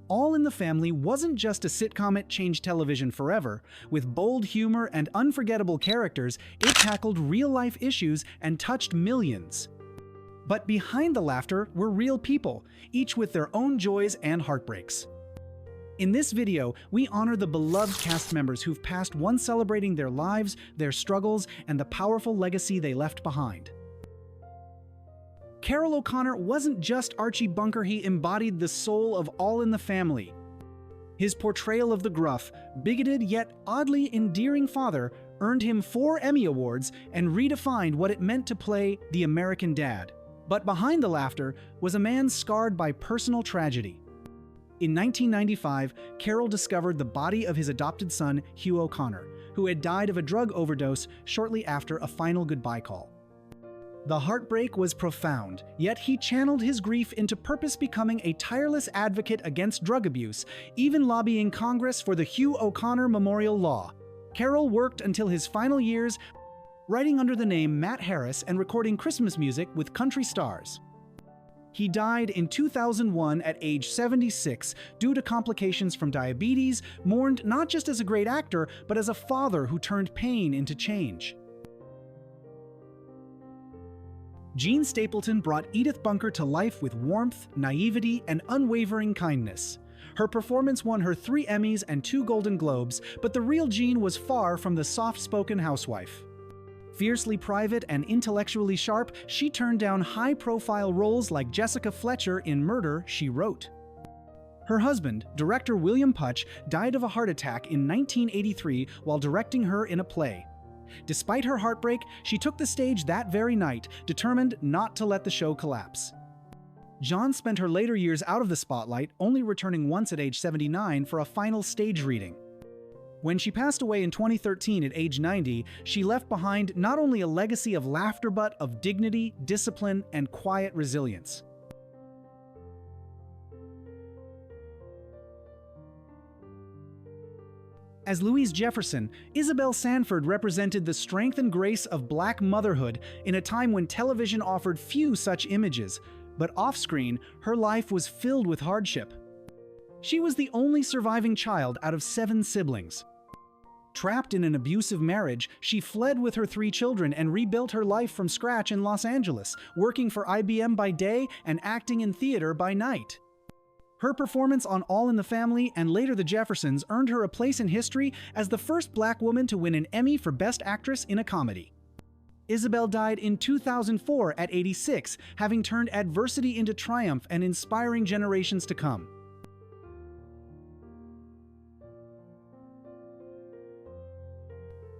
All in the Family wasn't just a sitcom that changed television forever. With bold humor and unforgettable characters, it tackled real-life issues and touched millions. But behind the laughter were real people, each with their own joys and heartbreaks. In this video, we honor the beloved cast members who've passed, one celebrating their lives, their struggles, and the powerful legacy they left behind. Carroll O'Connor wasn't just Archie Bunker, he embodied the soul of All in the Family. His portrayal of the gruff, bigoted yet oddly endearing father earned him 4 Emmy Awards and redefined what it meant to play the American dad. But behind the laughter was a man scarred by personal tragedy. In 1995, Carroll discovered the body of his adopted son, Hugh O'Connor, who had died of a drug overdose shortly after a final goodbye call. The heartbreak was profound, yet he channeled his grief into purpose, becoming a tireless advocate against drug abuse, even lobbying Congress for the Hugh O'Connor Memorial Law. Carroll worked until his final years, writing under the name Matt Harris and recording Christmas music with country stars. He died in 2001 at age 76 due to complications from diabetes, mourned not just as a great actor, but as a father who turned pain into change. Jean Stapleton brought Edith Bunker to life with warmth, naivety, and unwavering kindness. Her performance won her 3 Emmys and 2 Golden Globes, but the real Jean was far from the soft-spoken housewife. Fiercely private and intellectually sharp, she turned down high-profile roles like Jessica Fletcher in Murder, She Wrote. Her husband, director William Putch, died of a heart attack in 1983 while directing her in a play. Despite her heartbreak, she took the stage that very night, determined not to let the show collapse. Jean spent her later years out of the spotlight, only returning once at age 79 for a final stage reading. When she passed away in 2013 at age 90, she left behind not only a legacy of laughter but of dignity, discipline, and quiet resilience. As Louise Jefferson, Isabelle Sanford represented the strength and grace of Black motherhood in a time when television offered few such images, but off-screen, her life was filled with hardship. She was the only surviving child out of 7 siblings. Trapped in an abusive marriage, she fled with her 3 children and rebuilt her life from scratch in Los Angeles, working for IBM by day and acting in theater by night. Her performance on All in the Family and later The Jeffersons earned her a place in history as the first Black woman to win an Emmy for Best Actress in a Comedy. Isabelle died in 2004 at 86, having turned adversity into triumph and inspiring generations to come.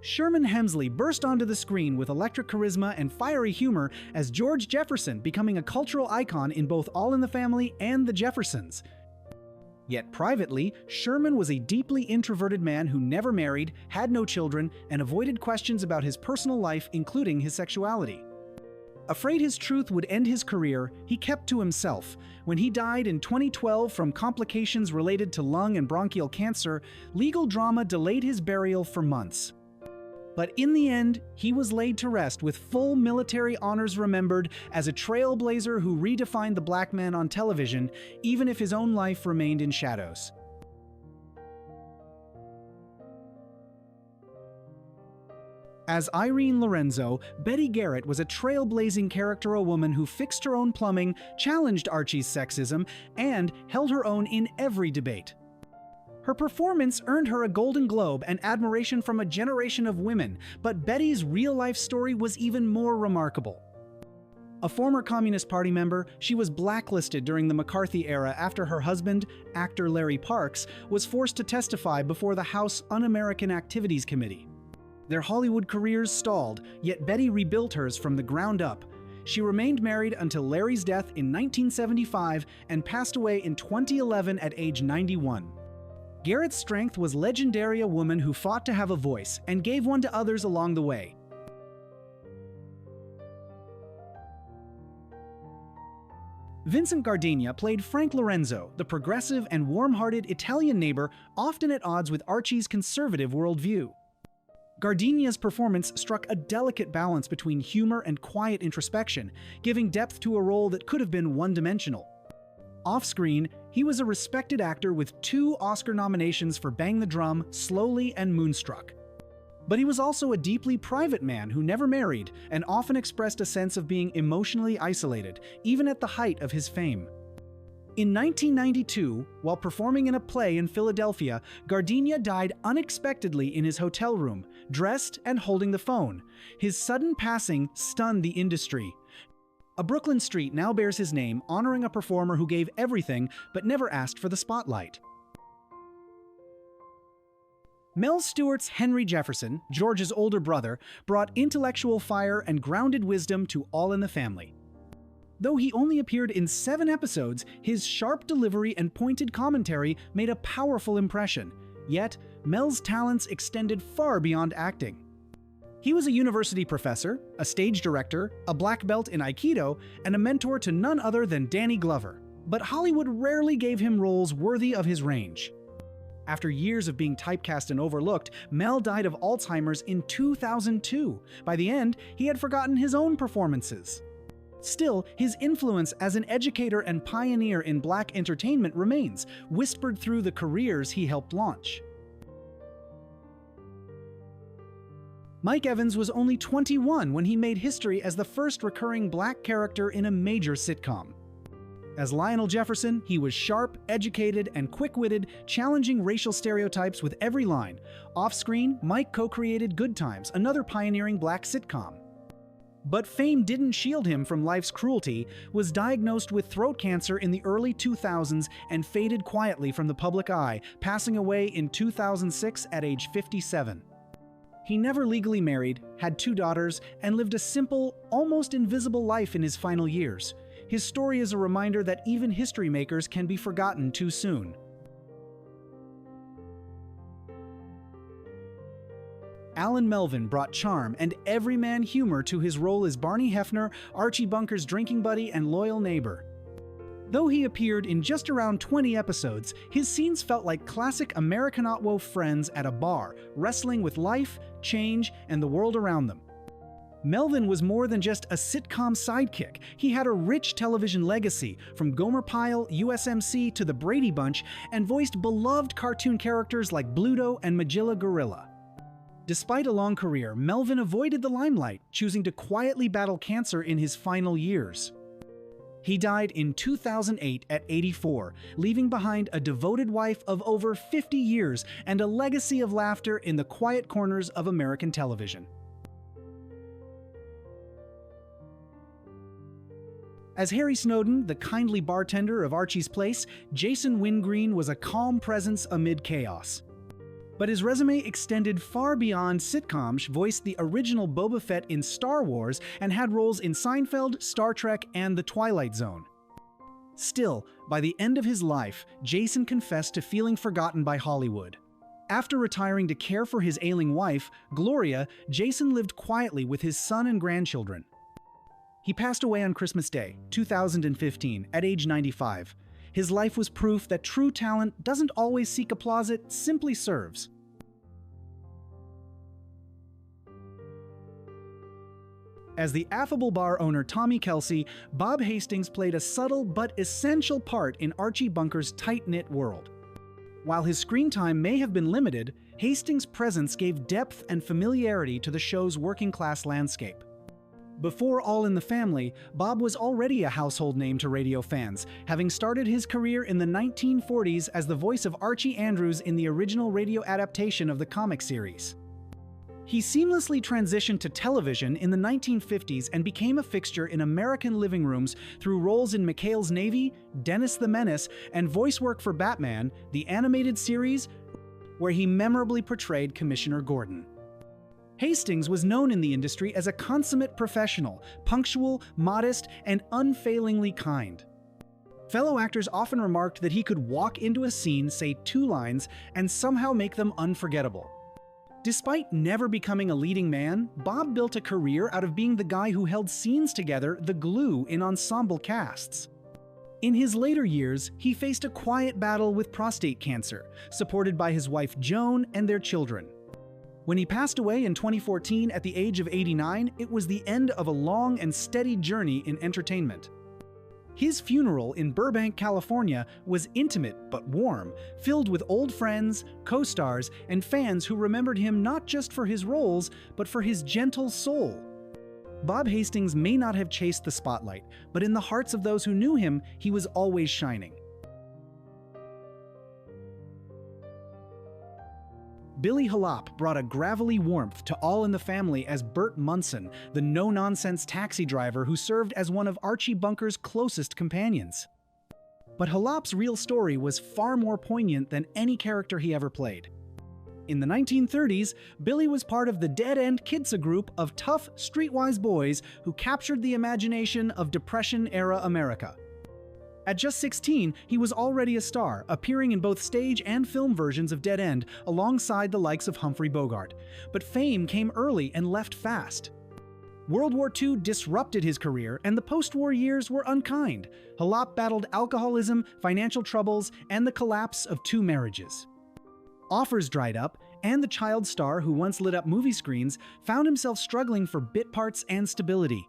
Sherman Hemsley burst onto the screen with electric charisma and fiery humor as George Jefferson, becoming a cultural icon in both All in the Family and The Jeffersons. Yet privately, Sherman was a deeply introverted man who never married, had no children, and avoided questions about his personal life, including his sexuality. Afraid his truth would end his career, he kept to himself. When he died in 2012 from complications related to lung and bronchial cancer, legal drama delayed his burial for months. But in the end, he was laid to rest with full military honors, remembered as a trailblazer who redefined the Black man on television, even if his own life remained in shadows. As Irene Lorenzo, Betty Garrett was a trailblazing character, a woman who fixed her own plumbing, challenged Archie's sexism, and held her own in every debate. Her performance earned her a Golden Globe and admiration from a generation of women, but Betty's real-life story was even more remarkable. A former Communist Party member, she was blacklisted during the McCarthy era after her husband, actor Larry Parks, was forced to testify before the House Un-American Activities Committee. Their Hollywood careers stalled, yet Betty rebuilt hers from the ground up. She remained married until Larry's death in 1975 and passed away in 2011 at age 91. Garrett's strength was legendary, a woman who fought to have a voice and gave one to others along the way. Vincent Gardinia played Frank Lorenzo, the progressive and warm-hearted Italian neighbor often at odds with Archie's conservative worldview. Gardinia's performance struck a delicate balance between humor and quiet introspection, giving depth to a role that could have been one-dimensional. Off-screen, he was a respected actor with 2 Oscar nominations for Bang the Drum, Slowly, and Moonstruck. But he was also a deeply private man who never married and often expressed a sense of being emotionally isolated, even at the height of his fame. In 1992, while performing in a play in Philadelphia, Gardinia died unexpectedly in his hotel room, dressed and holding the phone. His sudden passing stunned the industry. A Brooklyn street now bears his name, honoring a performer who gave everything but never asked for the spotlight. Mel Stewart's Henry Jefferson, George's older brother, brought intellectual fire and grounded wisdom to All in the Family. Though he only appeared in 7 episodes, his sharp delivery and pointed commentary made a powerful impression. Yet, Mel's talents extended far beyond acting. He was a university professor, a stage director, a black belt in Aikido, and a mentor to none other than Danny Glover. But Hollywood rarely gave him roles worthy of his range. After years of being typecast and overlooked, Mel died of Alzheimer's in 2002. By the end, he had forgotten his own performances. Still, his influence as an educator and pioneer in black entertainment remains, whispered through the careers he helped launch. Mike Evans was only 21 when he made history as the first recurring black character in a major sitcom. As Lionel Jefferson, he was sharp, educated, and quick-witted, challenging racial stereotypes with every line. Off-screen, Mike co-created Good Times, another pioneering black sitcom. But fame didn't shield him from life's cruelty, was diagnosed with throat cancer in the early 2000s and faded quietly from the public eye, passing away in 2006 at age 57. He never legally married, had 2 daughters, and lived a simple, almost invisible life in his final years. His story is a reminder that even history makers can be forgotten too soon. Alan Melvin brought charm and everyman humor to his role as Barney Hefner, Archie Bunker's drinking buddy and loyal neighbor. Though he appeared in just around 20 episodes, his scenes felt like classic American Otwo friends at a bar, wrestling with life, change, and the world around them. Melvin was more than just a sitcom sidekick. He had a rich television legacy, from Gomer Pyle, USMC to the Brady Bunch, and voiced beloved cartoon characters like Bluto and Magilla Gorilla. Despite a long career, Melvin avoided the limelight, choosing to quietly battle cancer in his final years. He died in 2008 at 84, leaving behind a devoted wife of over 50 years and a legacy of laughter in the quiet corners of American television. As Harry Snowden, the kindly bartender of Archie's Place, Jason Wingreen was a calm presence amid chaos. But his resume extended far beyond sitcoms, voiced the original Boba Fett in Star Wars, and had roles in Seinfeld, Star Trek, and The Twilight Zone. Still, by the end of his life, Jason confessed to feeling forgotten by Hollywood. After retiring to care for his ailing wife, Gloria, Jason lived quietly with his son and grandchildren. He passed away on Christmas Day, 2015, at age 95. His life was proof that true talent doesn't always seek applause, it simply serves. As the affable bar owner Tommy Kelsey, Bob Hastings played a subtle but essential part in Archie Bunker's tight-knit world. While his screen time may have been limited, Hastings' presence gave depth and familiarity to the show's working-class landscape. Before All in the Family, Bob was already a household name to radio fans, having started his career in the 1940s as the voice of Archie Andrews in the original radio adaptation of the comic series. He seamlessly transitioned to television in the 1950s and became a fixture in American living rooms through roles in McHale's Navy, Dennis the Menace, and voice work for Batman, the animated series, where he memorably portrayed Commissioner Gordon. Hastings was known in the industry as a consummate professional, punctual, modest, and unfailingly kind. Fellow actors often remarked that he could walk into a scene, say 2 lines, and somehow make them unforgettable. Despite never becoming a leading man, Bob built a career out of being the guy who held scenes together, the glue in ensemble casts. In his later years, he faced a quiet battle with prostate cancer, supported by his wife Joan and their children. When he passed away in 2014 at the age of 89, it was the end of a long and steady journey in entertainment. His funeral in Burbank, California was intimate but warm, filled with old friends, co-stars, and fans who remembered him not just for his roles, but for his gentle soul. Bob Hastings may not have chased the spotlight, but in the hearts of those who knew him, he was always shining. Billy Halop brought a gravelly warmth to All in the Family as Bert Mustin, the no-nonsense taxi driver who served as one of Archie Bunker's closest companions. But Halop's real story was far more poignant than any character he ever played. In the 1930s, Billy was part of the Dead End Kidsa group of tough, streetwise boys who captured the imagination of Depression-era America. At just 16, he was already a star, appearing in both stage and film versions of Dead End alongside the likes of Humphrey Bogart. But fame came early and left fast. World War II disrupted his career, and the post-war years were unkind. Halop battled alcoholism, financial troubles, and the collapse of 2 marriages. Offers dried up, and the child star who once lit up movie screens found himself struggling for bit parts and stability.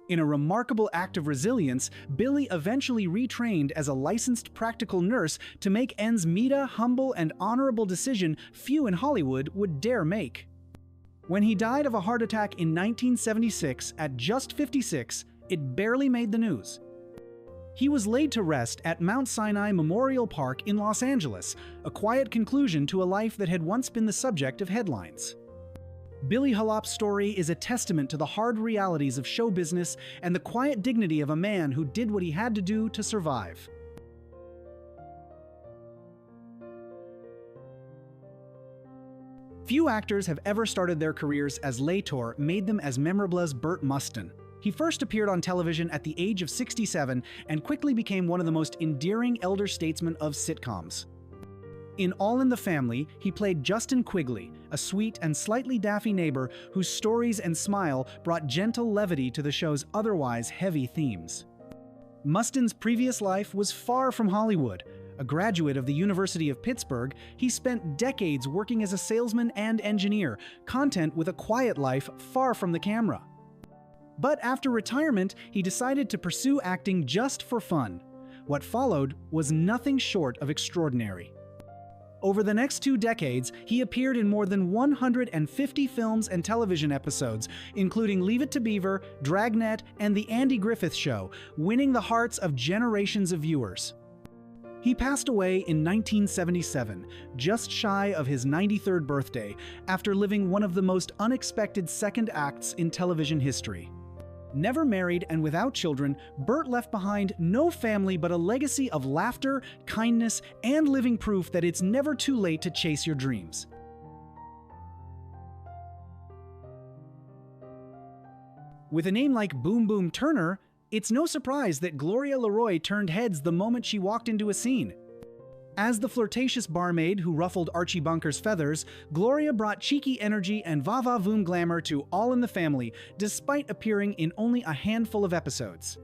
In a remarkable act of resilience, Billy eventually retrained as a licensed practical nurse to make ends meet, a humble and honorable decision few in Hollywood would dare make. When he died of a heart attack in 1976 at just 56, it barely made the news. He was laid to rest at Mount Sinai Memorial Park in Los Angeles, a quiet conclusion to a life that had once been the subject of headlines. Billy Halop's story is a testament to the hard realities of show business and the quiet dignity of a man who did what he had to do to survive. Few actors have ever started their careers as Lator made them as memorable as Bert Mustin. He first appeared on television at the age of 67 and quickly became one of the most endearing elder statesmen of sitcoms. In All in the Family, he played Justin Quigley, a sweet and slightly daffy neighbor whose stories and smile brought gentle levity to the show's otherwise heavy themes. Mustin's previous life was far from Hollywood. A graduate of the University of Pittsburgh, he spent decades working as a salesman and engineer, content with a quiet life far from the camera. But after retirement, he decided to pursue acting just for fun. What followed was nothing short of extraordinary. Over the next 2 decades, he appeared in more than 150 films and television episodes, including Leave It to Beaver, Dragnet, and The Andy Griffith Show, winning the hearts of generations of viewers. He passed away in 1977, just shy of his 93rd birthday, after living one of the most unexpected second acts in television history. Never married and without children, Bert left behind no family but a legacy of laughter, kindness, and living proof that it's never too late to chase your dreams. With a name like Boom Boom Turner, it's no surprise that Gloria Loy turned heads the moment she walked into a scene. As the flirtatious barmaid who ruffled Archie Bunker's feathers, Gloria brought cheeky energy and va-va-voom glamour to All in the Family, despite appearing in only a handful of episodes.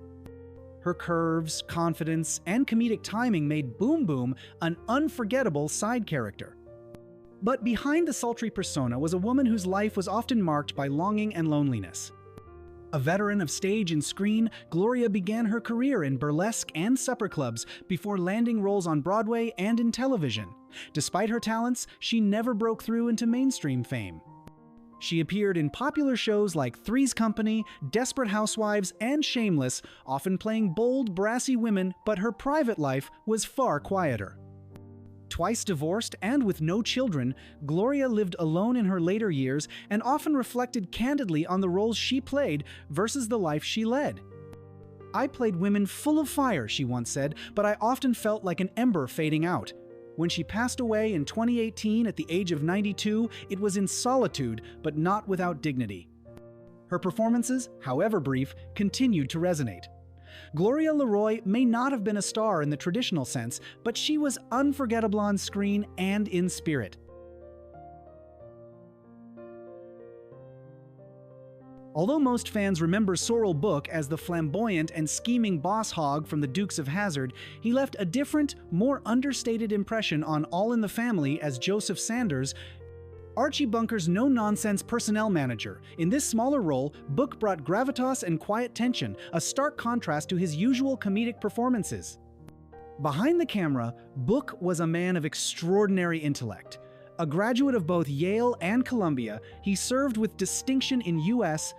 Her curves, confidence, and comedic timing made Boom Boom an unforgettable side character. But behind the sultry persona was a woman whose life was often marked by longing and loneliness. A veteran of stage and screen, Gloria began her career in burlesque and supper clubs before landing roles on Broadway and in television. Despite her talents, she never broke through into mainstream fame. She appeared in popular shows like Three's Company, Desperate Housewives, and Shameless, often playing bold, brassy women, but her private life was far quieter. Twice divorced and with no children, Gloria lived alone in her later years and often reflected candidly on the roles she played versus the life she led. "I played women full of fire," she once said, "but I often felt like an ember fading out." When she passed away in 2018 at the age of 92, it was in solitude, but not without dignity. Her performances, however brief, continued to resonate. Gloria Loy may not have been a star in the traditional sense, but she was unforgettable on screen and in spirit. Although most fans remember Sorrel Book as the flamboyant and scheming boss hog from the Dukes of Hazzard, he left a different, more understated impression on All in the Family as Joseph Sanders. Archie Bunker's no-nonsense personnel manager. In this smaller role, Book brought gravitas and quiet tension, a stark contrast to his usual comedic performances. Behind the camera, Book was a man of extraordinary intellect. A graduate of both Yale and Columbia, he served with distinction in U.S.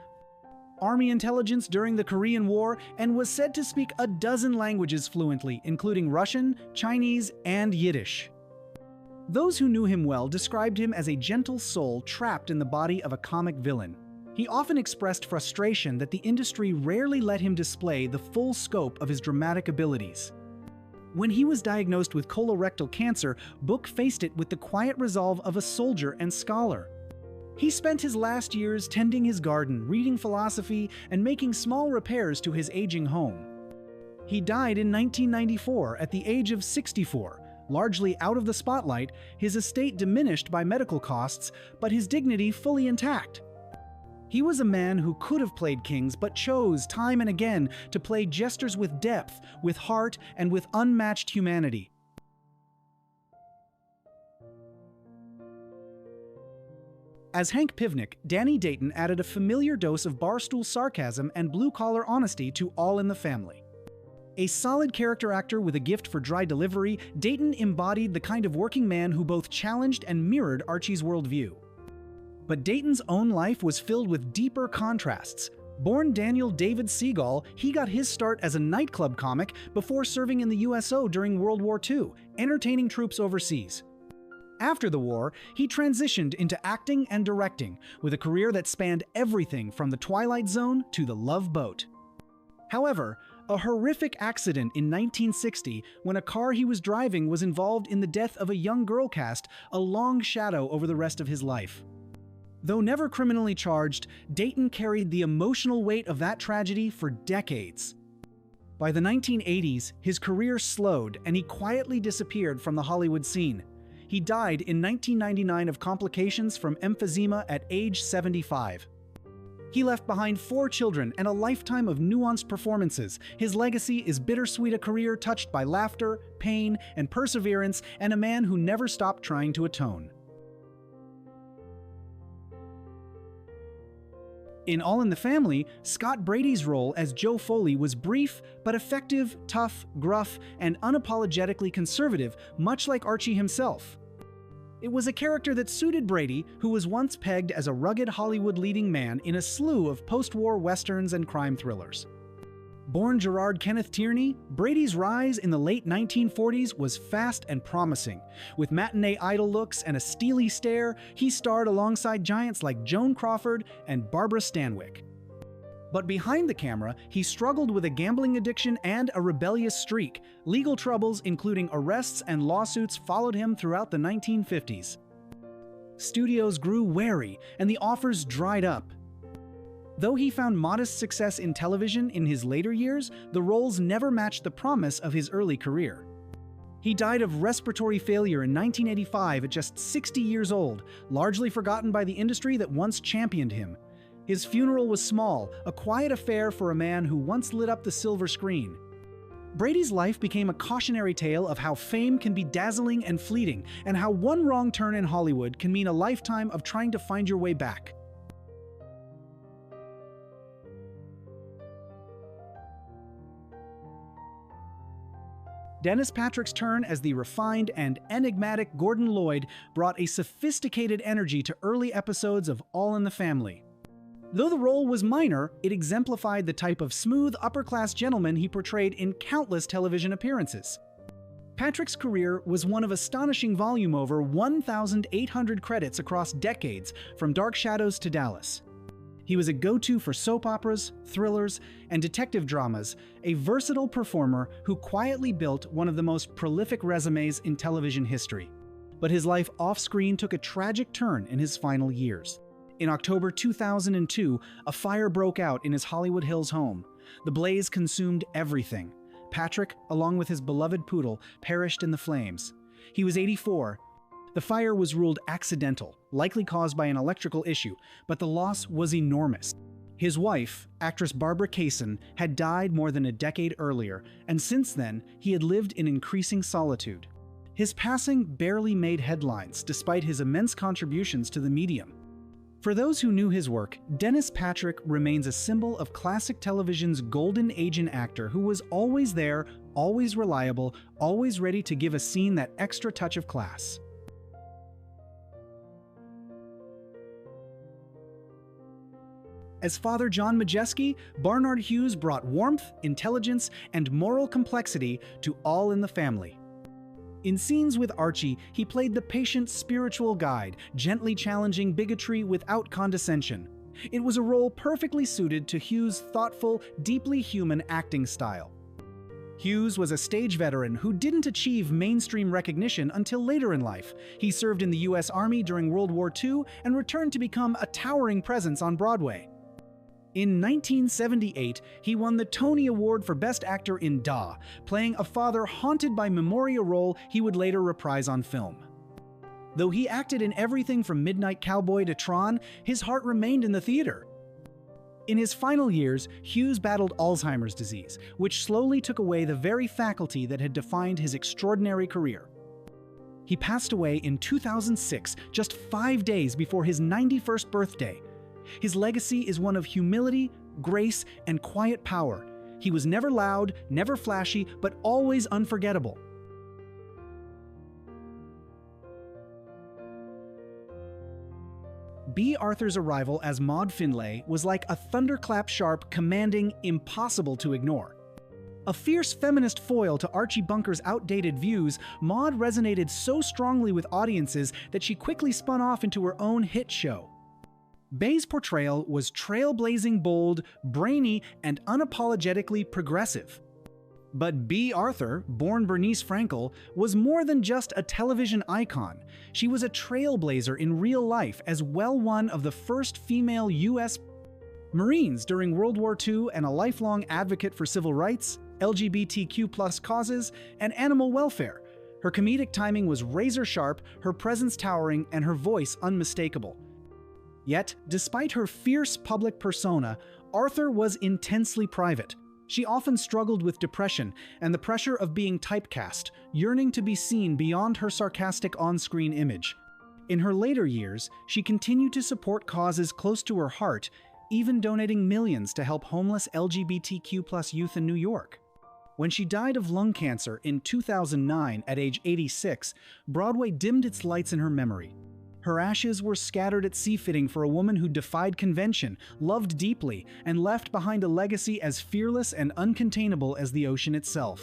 Army intelligence during the Korean War and was said to speak a dozen languages fluently, including Russian, Chinese, and Yiddish. Those who knew him well described him as a gentle soul trapped in the body of a comic villain. He often expressed frustration that the industry rarely let him display the full scope of his dramatic abilities. When he was diagnosed with colorectal cancer, Book faced it with the quiet resolve of a soldier and scholar. He spent his last years tending his garden, reading philosophy, and making small repairs to his aging home. He died in 1994 at the age of 64. Largely out of the spotlight, his estate diminished by medical costs, but his dignity fully intact. He was a man who could have played kings, but chose time and again to play jesters with depth, with heart, and with unmatched humanity. As Hank Pivnick, Danny Dayton added a familiar dose of barstool sarcasm and blue-collar honesty to All in the Family. A solid character actor with a gift for dry delivery, Dayton embodied the kind of working man who both challenged and mirrored Archie's worldview. But Dayton's own life was filled with deeper contrasts. Born Daniel David Seagal, he got his start as a nightclub comic before serving in the USO during World War II, entertaining troops overseas. After the war, he transitioned into acting and directing, with a career that spanned everything from The Twilight Zone to The Love Boat. However, a horrific accident in 1960, when a car he was driving was involved in the death of a young girl, cast a long shadow over the rest of his life. Though never criminally charged, Dayton carried the emotional weight of that tragedy for decades. By the 1980s, his career slowed and he quietly disappeared from the Hollywood scene. He died in 1999 of complications from emphysema at age 75. He left behind 4 children and a lifetime of nuanced performances. His legacy is bittersweet, a career touched by laughter, pain, and perseverance, and a man who never stopped trying to atone. In All in the Family, Scott Brady's role as Joe Foley was brief but effective, tough, gruff, and unapologetically conservative, much like Archie himself. It was a character that suited Brady, who was once pegged as a rugged Hollywood leading man in a slew of post-war westerns and crime thrillers. Born Gerard Kenneth Tierney, Brady's rise in the late 1940s was fast and promising. With matinee idol looks and a steely stare, he starred alongside giants like Joan Crawford and Barbara Stanwyck. But behind the camera, he struggled with a gambling addiction and a rebellious streak. Legal troubles, including arrests and lawsuits, followed him throughout the 1950s. Studios grew wary, and the offers dried up. Though he found modest success in television in his later years, the roles never matched the promise of his early career. He died of respiratory failure in 1985 at just 60 years old, largely forgotten by the industry that once championed him. His funeral was small, a quiet affair for a man who once lit up the silver screen. Brady's life became a cautionary tale of how fame can be dazzling and fleeting, and how one wrong turn in Hollywood can mean a lifetime of trying to find your way back. Dennis Patrick's turn as the refined and enigmatic Gordon Lloyd brought a sophisticated energy to early episodes of All in the Family. Though the role was minor, it exemplified the type of smooth, upper-class gentleman he portrayed in countless television appearances. Patrick's career was one of astonishing volume, over 1,800 credits across decades, from Dark Shadows to Dallas. He was a go-to for soap operas, thrillers, and detective dramas, a versatile performer who quietly built one of the most prolific resumes in television history. But his life off-screen took a tragic turn in his final years. In October 2002, a fire broke out in his Hollywood Hills home. The blaze consumed everything. Patrick, along with his beloved poodle, perished in the flames. He was 84. The fire was ruled accidental, likely caused by an electrical issue, but the loss was enormous. His wife, actress Barbara Kaysen, had died more than a decade earlier, and since then, he had lived in increasing solitude. His passing barely made headlines despite his immense contributions to the medium. For those who knew his work, Dennis Patrick remains a symbol of classic television's golden age actor who was always there, always reliable, always ready to give a scene that extra touch of class. As Father John Majeski, Barnard Hughes brought warmth, intelligence, and moral complexity to All in the Family. In Scenes with Archie, he played the patient spiritual guide, gently challenging bigotry without condescension. It was a role perfectly suited to Hughes' thoughtful, deeply human acting style. Hughes was a stage veteran who didn't achieve mainstream recognition until later in life. He served in the U.S. Army during World War II and returned to become a towering presence on Broadway. In 1978, he won the Tony Award for Best Actor in Da, playing a father haunted by memoria role he would later reprise on film. Though he acted in everything from Midnight Cowboy to Tron, his heart remained in the theater. In his final years, Hughes battled Alzheimer's disease, which slowly took away the very faculty that had defined his extraordinary career. He passed away in 2006, just 5 days before his 91st birthday. His legacy is one of humility, grace, and quiet power. He was never loud, never flashy, but always unforgettable. Bea Arthur's arrival as Maud Finlay was like a thunderclap sharp, commanding, impossible to ignore. A fierce feminist foil to Archie Bunker's outdated views, Maud resonated so strongly with audiences that she quickly spun off into her own hit show. Bea's portrayal was trailblazing bold, brainy, and unapologetically progressive. But Bea Arthur, born Bernice Frankel, was more than just a television icon. She was a trailblazer in real life, as well one of the first female U.S. Marines during World War II and a lifelong advocate for civil rights, LGBTQ+ causes, and animal welfare. Her comedic timing was razor-sharp, her presence towering, and her voice unmistakable. Yet, despite her fierce public persona, Arthur was intensely private. She often struggled with depression and the pressure of being typecast, yearning to be seen beyond her sarcastic on-screen image. In her later years, she continued to support causes close to her heart, even donating millions to help homeless LGBTQ+ youth in New York. When she died of lung cancer in 2009 at age 86, Broadway dimmed its lights in her memory. Her ashes were scattered at sea-fitting for a woman who defied convention, loved deeply, and left behind a legacy as fearless and uncontainable as the ocean itself.